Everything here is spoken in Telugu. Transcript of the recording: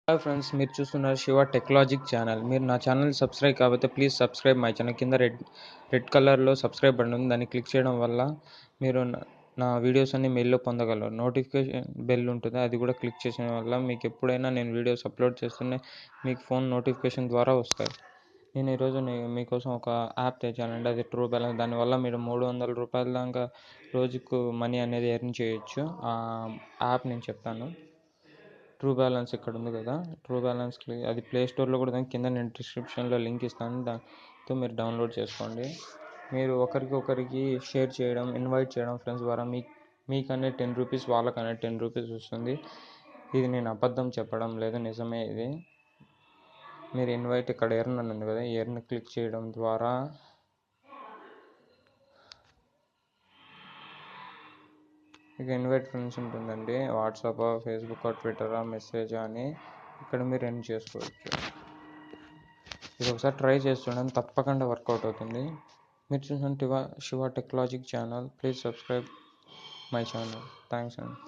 హాయ్ ఫ్రెండ్స్, మీరు చూస్తున్నారు శివ టెక్లాజిక్ ఛానల్. మీరు నా ఛానల్ సబ్స్క్రైబ్ కాకపోతే ప్లీజ్ సబ్స్క్రైబ్ మై ఛానల్. కింద రెడ్ కలర్లో సబ్స్క్రైబ్ బటన్ ఉంది, దాన్ని క్లిక్ చేయడం వల్ల మీరు నా వీడియోస్ అన్ని మెయిల్లో పొందగలరు. నోటిఫికేషన్ బెల్ ఉంటుంది, అది కూడా క్లిక్ చేయడం వల్ల మీకు ఎప్పుడైనా నేను వీడియోస్ అప్లోడ్ చేస్తూనే మీకు ఫోన్ నోటిఫికేషన్ ద్వారా వస్తాయి. నేను ఈరోజు మీకోసం ఒక యాప్ తెచ్చానండి, అది ట్రూ బ్యాలెన్స్. దానివల్ల మీరు 300 రూపాయల దాకా రోజుకు మనీ అనేది ఎర్న్ చేయొచ్చు. ఆ యాప్ నేను చెప్తాను. ట్రూ బ్యాలెన్స్ ఇక్కడ ఉంది కదా, ట్రూ బ్యాలెన్స్ అది ప్లే స్టోర్లో కూడా కింద నేను డిస్క్రిప్షన్లో లింక్ ఇస్తాను, దాంతో మీరు డౌన్లోడ్ చేసుకోండి. మీరు ఒకరికి షేర్ చేయడం, ఇన్వైట్ చేయడం ఫ్రెండ్స్ ద్వారా మీకనే 10 రూపీస్, వాళ్ళకనే 10 రూపీస్ వస్తుంది. ఇది నేను అబద్ధం చెప్పడం లేదు, నిజమే ఇది. మీరు ఇన్వైట్ ఇక్కడ ఎర్న్ అని ఉంది కదా, ఎర్న్ క్లిక్ చేయడం ద్వారా ఇక ఇన్వైట్ ఫ్రెండ్స్ ఉంటుందండి. వాట్సాప్, ఫేస్బుక్, ట్విట్టర్, మెసేజ్ అని ఇక్కడ మీరు ఎర్న్ చేసుకోవచ్చు. ఇది ఒకసారి ట్రై చేసి చూడండి, తప్పకుండా వర్కౌట్ అవుతుంది. మీరు చూసిన Shiva TechLogic channel. Please subscribe my channel. Thanks అండి.